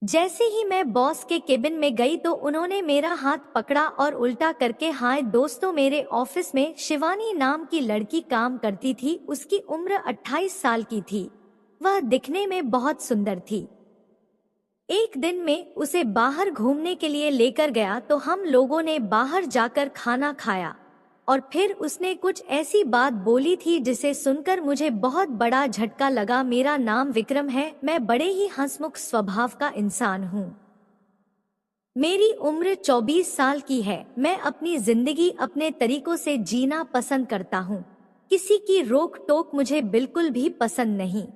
जैसे ही मैं बॉस के केबिन में गई तो उन्होंने मेरा हाथ पकड़ा और उल्टा करके, हाय दोस्तों, मेरे ऑफिस में शिवानी नाम की लड़की काम करती थी। उसकी उम्र 28 साल की थी। वह दिखने में बहुत सुंदर थी। एक दिन में उसे बाहर घूमने के लिए लेकर गया तो हम लोगों ने बाहर जाकर खाना खाया और फिर उसने कुछ ऐसी बात बोली थी जिसे सुनकर मुझे बहुत बड़ा झटका लगा। मेरा नाम विक्रम है, मैं बड़े ही हंसमुख स्वभाव का इंसान हूँ। मेरी उम्र 24 साल की है। मैं अपनी जिंदगी अपने तरीकों से जीना पसंद करता हूँ। किसी की रोक टोक मुझे बिल्कुल भी पसंद नहीं।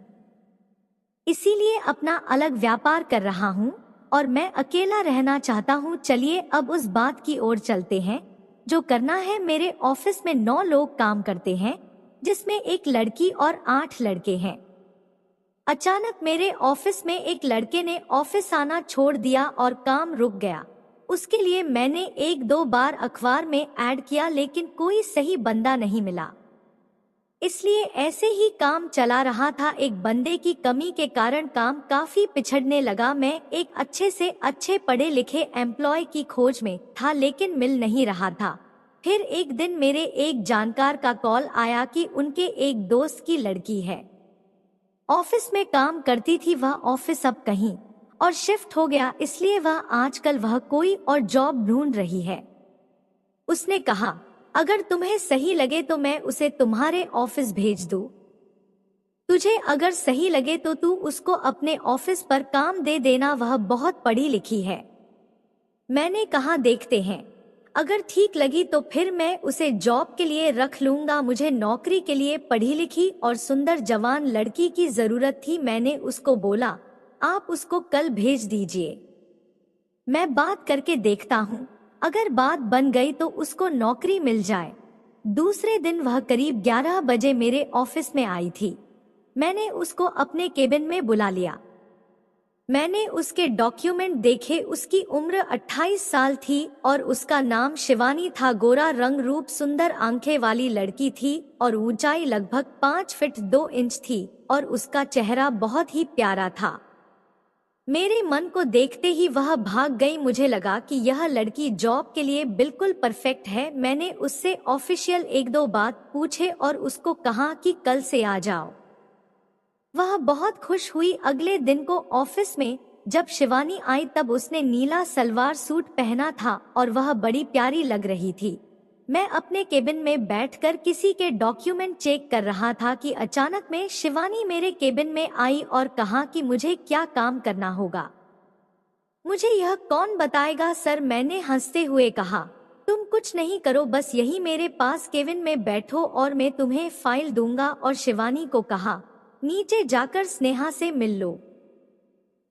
इसीलिए अपना अलग व्यापार कर रहा हूँ और मैं अकेला रहना चाहता हूँ। चलिए अब उस बात की ओर चलते हैं जो करना है। मेरे ऑफिस में 9 लोग काम करते हैं, जिसमें एक लड़की और 8 लड़के हैं। अचानक मेरे ऑफिस में एक लड़के ने ऑफिस आना छोड़ दिया और काम रुक गया। उसके लिए मैंने 1-2 बार अखबार में ऐड किया, लेकिन कोई सही बंदा नहीं मिला। इसलिए ऐसे ही काम चला रहा था। एक बंदे की कमी के कारण काम काफी पिछड़ने लगा। मैं एक अच्छे से अच्छे पढ़े लिखे एम्प्लॉय की खोज में था, लेकिन मिल नहीं रहा था। फिर एक दिन मेरे एक जानकार का कॉल आया कि उनके एक दोस्त की लड़की है, ऑफिस में काम करती थी। वह ऑफिस अब कहीं और शिफ्ट हो गया, इसलिए वह कोई और जॉब ढूंढ रही है। उसने कहा, अगर तुम्हें सही लगे तो मैं उसे तुम्हारे ऑफिस भेज दूं। तुझे अगर सही लगे तो तू उसको अपने ऑफिस पर काम दे देना, वह बहुत पढ़ी लिखी है। मैंने कहा, देखते हैं, अगर ठीक लगी तो फिर मैं उसे जॉब के लिए रख लूंगा। मुझे नौकरी के लिए पढ़ी लिखी और सुंदर जवान लड़की की जरूरत थी। मैंने उसको बोला, आप उसको कल भेज दीजिए, मैं बात करके देखता हूँ। अगर बात बन गई तो उसको नौकरी मिल जाए। दूसरे दिन वह करीब 11 बजे मेरे ऑफिस में आई थी। मैंने उसको अपने केबिन में बुला लिया। मैंने उसके डॉक्यूमेंट देखे। उसकी उम्र 28 साल थी और उसका नाम शिवानी था। गोरा रंग रूप, सुंदर आंखें वाली लड़की थी और ऊंचाई लगभग 5 फीट 2 इंच थी और उसका चेहरा बहुत ही प्यारा था। मेरे मन को देखते ही वह भाग गई। मुझे लगा कि यह लड़की जॉब के लिए बिल्कुल परफेक्ट है। मैंने उससे ऑफिशियल 1-2 बात पूछे और उसको कहा कि कल से आ जाओ। वह बहुत खुश हुई। अगले दिन को ऑफिस में जब शिवानी आई तब उसने नीला सलवार सूट पहना था और वह बड़ी प्यारी लग रही थी। मैं अपने केबिन में बैठकर किसी के डॉक्यूमेंट चेक कर रहा था कि अचानक में शिवानी मेरे केबिन में आई और कहा कि मुझे क्या काम करना होगा। मुझे यह कौन बताएगा सर, मैंने हंसते हुए कहा। तुम कुछ नहीं करो, बस यही मेरे पास केबिन में बैठो और मैं तुम्हें फाइल दूंगा। और शिवानी को कहा, नीचे जाकर स्नेहा से मिल लो,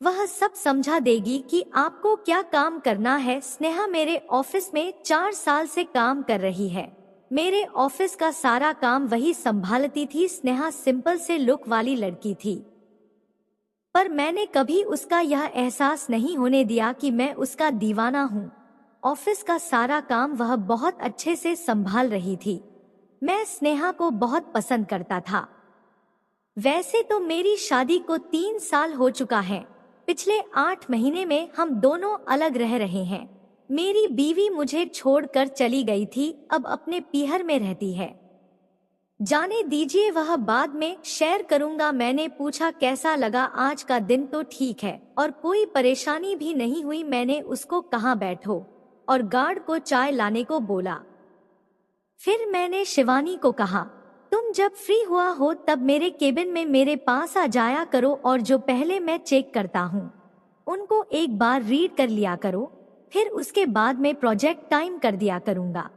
वह सब समझा देगी कि आपको क्या काम करना है। स्नेहा मेरे ऑफिस में 4 साल से काम कर रही है। मेरे ऑफिस का सारा काम वही संभालती थी। स्नेहा सिंपल से लुक वाली लड़की थी, पर मैंने कभी उसका यह एहसास नहीं होने दिया कि मैं उसका दीवाना हूँ। ऑफिस का सारा काम वह बहुत अच्छे से संभाल रही थी। मैं स्नेहा को बहुत पसंद करता था। वैसे तो मेरी शादी को 3 साल हो चुका है। पिछले 8 महीने में हम दोनों अलग रह रहे हैं। मेरी बीवी मुझे छोड़कर चली गई थी, अब अपने पीहर में रहती है। जाने दीजिए, वह बाद में शेयर करूंगा। मैंने पूछा, कैसा लगा आज का दिन? तो ठीक है और कोई परेशानी भी नहीं हुई। मैंने उसको कहा बैठो और गार्ड को चाय लाने को बोला। फिर मैंने शिवानी को कहा, तुम जब फ्री हुआ हो तब मेरे केबिन में मेरे पास आ जाया करो और जो पहले मैं चेक करता हूँ उनको एक बार रीड कर लिया करो, फिर उसके बाद में प्रोजेक्ट टाइम कर दिया करूँगा।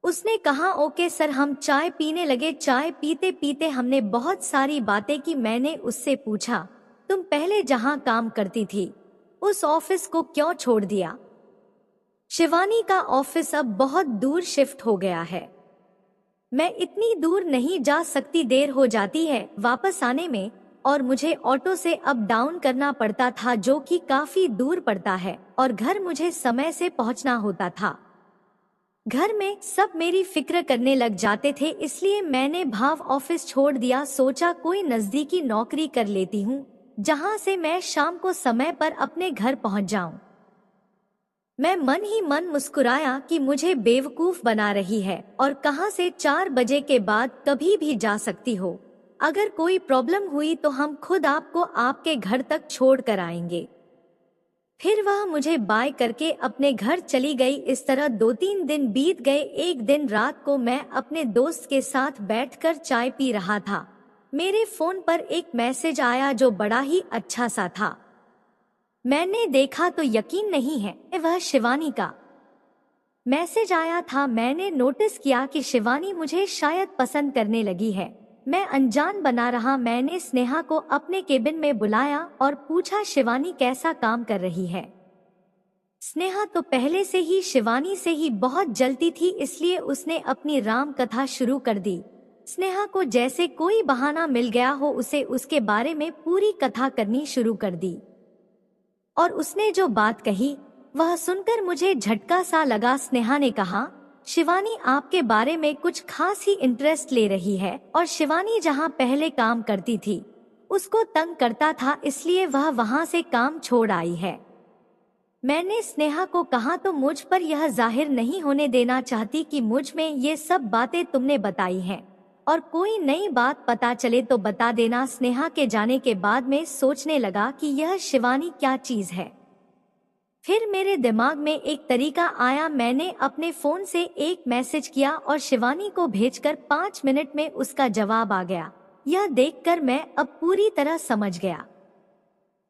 उसने कहा, ओके सर। हम चाय पीने लगे। चाय पीते पीते हमने बहुत सारी बातें की। मैंने उससे पूछा, तुम पहले जहाँ काम करती थी उस ऑफिस को क्यों छोड़ दिया? शिवानी का ऑफिस अब बहुत दूर शिफ्ट हो गया है। मैं इतनी दूर नहीं जा सकती, देर हो जाती है वापस आने में और मुझे ऑटो से अप डाउन करना पड़ता था जो कि काफी दूर पड़ता है और घर मुझे समय से पहुंचना होता था। घर में सब मेरी फिक्र करने लग जाते थे, इसलिए मैंने भाव ऑफिस छोड़ दिया। सोचा कोई नजदीकी नौकरी कर लेती हूँ जहां से मैं शाम को समय पर अपने घर पहुंच जाऊं। मैं मन ही मन मुस्कुराया कि मुझे बेवकूफ बना रही है और कहां से 4 बजे के बाद कभी भी जा सकती हो। अगर कोई प्रॉब्लम हुई तो हम खुद आपको आपके घर तक छोड़ कर आएंगे। फिर वह मुझे बाय करके अपने घर चली गई। इस तरह 2-3 दिन बीत गए। एक दिन रात को मैं अपने दोस्त के साथ बैठकर चाय पी रहा था। मेरे फोन पर एक मैसेज आया जो बड़ा ही अच्छा सा था। मैंने देखा तो यकीन नहीं है, वह शिवानी का मैसेज आया था। मैंने नोटिस किया कि शिवानी मुझे शायद पसंद करने लगी है। मैं अनजान बना रहा। मैंने स्नेहा को अपने केबिन में बुलाया और पूछा शिवानी कैसा काम कर रही है। स्नेहा तो पहले से ही शिवानी से ही बहुत जलती थी, इसलिए उसने अपनी राम कथा शुरू कर दी। स्नेहा को जैसे कोई बहाना मिल गया हो उसे उसके बारे में पूरी कथा करनी शुरू कर दी। और उसने जो बात कही वह सुनकर मुझे झटका सा लगा। स्नेहा ने कहा, शिवानी आपके बारे में कुछ खास ही इंटरेस्ट ले रही है और शिवानी जहां पहले काम करती थी उसको तंग करता था, इसलिए वह वहां से काम छोड़ आई है। मैंने स्नेहा को कहा तो मुझ पर यह जाहिर नहीं होने देना चाहती कि मुझ में ये सब बातें तुमने बताई हैं, और कोई नई बात पता चले तो बता देना। स्नेहा के जाने के बाद में सोचने लगा कि यह शिवानी क्या चीज है। फिर मेरे दिमाग में एक तरीका आया। मैंने अपने फोन से एक मैसेज किया और शिवानी को भेजकर 5 मिनट में उसका जवाब आ गया। यह देखकर मैं अब पूरी तरह समझ गया,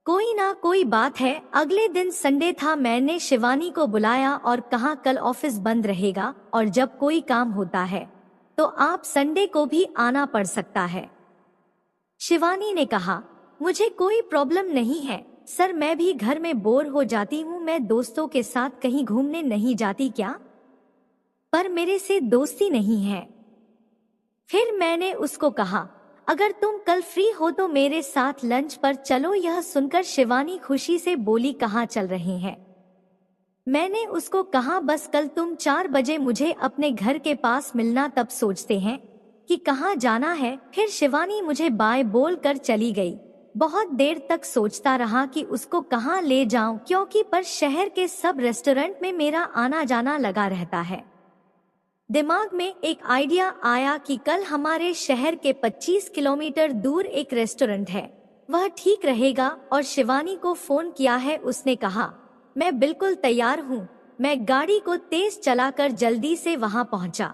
कोई ना कोई बात है। अगले दिन संडे था। मैंने शिवानी को बुलाया और कहा कल ऑफिस बंद रहेगा और जब कोई काम होता है तो आप संडे को भी आना पड़ सकता है। शिवानी ने कहा, मुझे कोई प्रॉब्लम नहीं है सर, मैं भी घर में बोर हो जाती हूँ। मैं दोस्तों के साथ कहीं घूमने नहीं जाती क्या? पर मेरे से दोस्ती नहीं है। फिर मैंने उसको कहा, अगर तुम कल फ्री हो तो मेरे साथ लंच पर चलो। यह सुनकर शिवानी खुशी से बोली, कहाँ चल रहे हैं? मैंने उसको कहा, बस कल तुम 4 बजे मुझे अपने घर के पास मिलना। तब सोचते हैं कि कहाँ जाना है। फिर शिवानी मुझे बाय बोल कर चली गई। बहुत देर तक सोचता रहा कि उसको कहाँ ले जाऊं, क्योंकि पर शहर के सब रेस्टोरेंट में मेरा आना जाना लगा रहता है। दिमाग में एक आइडिया आया कि कल हमारे शहर के 25 किलोमीटर दूर एक रेस्टोरेंट है, वह ठीक रहेगा। और शिवानी को फोन किया है। उसने कहा, मैं बिल्कुल तैयार हूँ। मैं गाड़ी को तेज चलाकर जल्दी से वहां पहुंचा।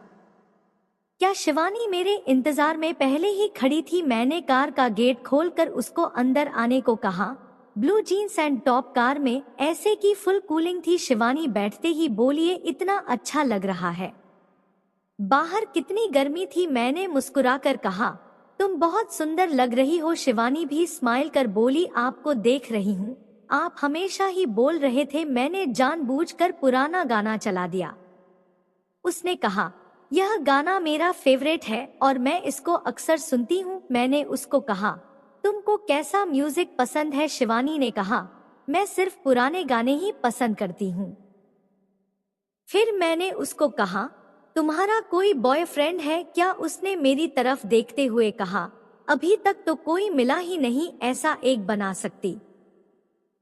क्या शिवानी मेरे इंतजार में पहले ही खड़ी थी? मैंने कार का गेट खोलकर उसको अंदर आने को कहा। Blue jeans and top car में ऐसे की फुल कूलिंग थी। शिवानी बैठते ही बोली, इतना अच्छा लग रहा है। बाहर कितनी गर्मी थी। मैंने मुस्कुराकर कहा, तुम बहुत सुंदर लग रही हो। शिवानी भी स्माइल कर बोली, आपको देख रही हूँ, आप हमेशा ही बोल रहे थे। मैंने जानबूझकर पुराना गाना चला दिया। उसने कहा, यह गाना मेरा फेवरेट है और मैं इसको अक्सर सुनती हूँ। मैंने उसको कहा, तुमको कैसा म्यूजिक पसंद है? शिवानी ने कहा, मैं सिर्फ पुराने गाने ही पसंद करती हूँ। फिर मैंने उसको कहा, तुम्हारा कोई बॉयफ्रेंड है क्या? उसने मेरी तरफ देखते हुए कहा, अभी तक तो कोई मिला ही नहीं, ऐसा एक बना सकती।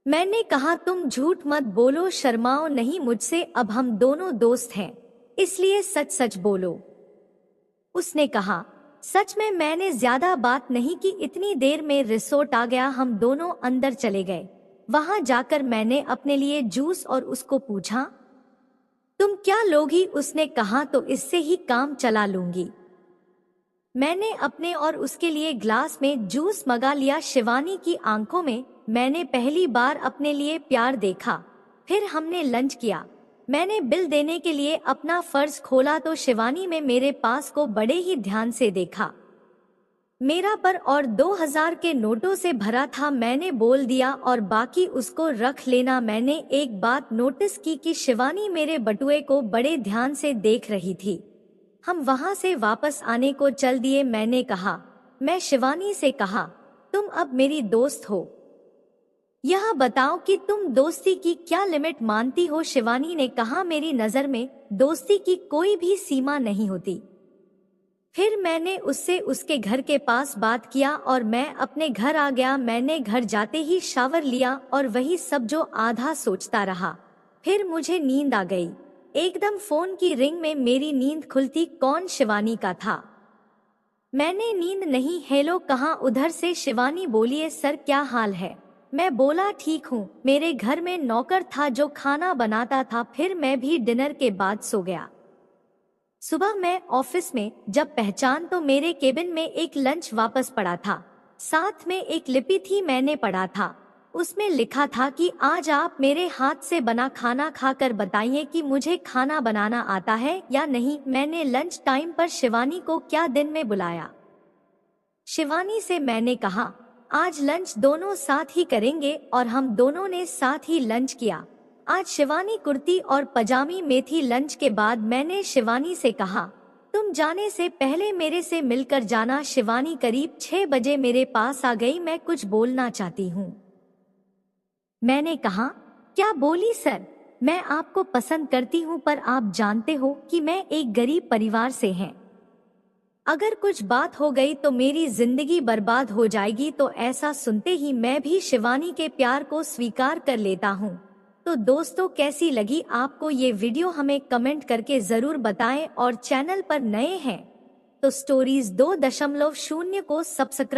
मैंने कहा, तुम झूठ मत बोलो, शर्माओ नहीं मुझसे, अब हम दोनों दोस्त हैं, इसलिए सच सच बोलो। उसने कहा, सच में। मैंने ज्यादा बात नहीं की। इतनी देर में रिसोर्ट आ गया। हम दोनों अंदर चले गए। वहां जाकर मैंने अपने लिए जूस और उसको पूछा, तुम क्या लोगी? उसने कहा, तो इससे ही काम चला लूंगी। मैंने अपने और उसके लिए ग्लास में जूस मंगा लिया। शिवानी की आंखों में मैंने पहली बार अपने लिए प्यार देखा। फिर हमने लंच किया। मैंने बिल देने के लिए अपना पर्स खोला तो शिवानी में मेरे पास को बड़े ही ध्यान से देखा। मेरा पर और 2000 के नोटों से भरा था। मैंने बोल दिया, और बाकी उसको रख लेना। मैंने एक बात नोटिस की कि शिवानी मेरे बटुए को बड़े ध्यान से देख रही थी। हम वहां से वापस आने को चल दिए। मैंने कहा, मैं शिवानी से कहा, तुम अब मेरी दोस्त हो, यह बताओ कि तुम दोस्ती की क्या लिमिट मानती हो? शिवानी ने कहा, मेरी नजर में दोस्ती की कोई भी सीमा नहीं होती। फिर मैंने उससे उसके घर के पास बात किया और मैं अपने घर आ गया। मैंने घर जाते ही शावर लिया और वही सब जो आधा सोचता रहा। फिर मुझे नींद आ गई। एकदम फोन की रिंग में मेरी नींद खुलती कौन शिवानी का था। मैंने नींद नहीं, हेलो कहाँ, उधर से शिवानी बोली सर क्या हाल है। मैं बोला ठीक हूँ। मेरे घर में नौकर था जो खाना बनाता था, फिर मैं भी डिनर के बाद सो गया। सुबह मैं ऑफिस में जब पहचान तो मेरे केबिन में एक लंच वापस पड़ा था, साथ में एक लिपि थी, मैंने पढ़ा था। उसमें लिखा था कि आज आप मेरे हाथ से बना खाना खाकर बताइए कि मुझे खाना बनाना आता है या नहीं। मैंने लंच टाइम पर शिवानी को क्या दिन में बुलाया। शिवानी से मैंने कहा आज लंच दोनों साथ ही करेंगे और हम दोनों ने साथ ही लंच किया। आज शिवानी कुर्ती और पजामी में थी। लंच के बाद मैंने शिवानी से कहा तुम जाने से पहले मेरे से मिलकर जाना। शिवानी करीब 6 बजे मेरे पास आ गई। मैं कुछ बोलना चाहती हूँ। मैंने कहा क्या बोली सर, मैं आपको पसंद करती हूँ पर आप जानते हो कि मैं एक गरीब परिवार से हैं। अगर कुछ बात हो गई तो मेरी जिंदगी बर्बाद हो जाएगी। तो ऐसा सुनते ही मैं भी शिवानी के प्यार को स्वीकार कर लेता हूँ। तो दोस्तों कैसी लगी आपको ये वीडियो हमें कमेंट करके जरूर बताएं और चैनल पर नए हैं तो स्टोरीज 2.0 को सब्सक्राइब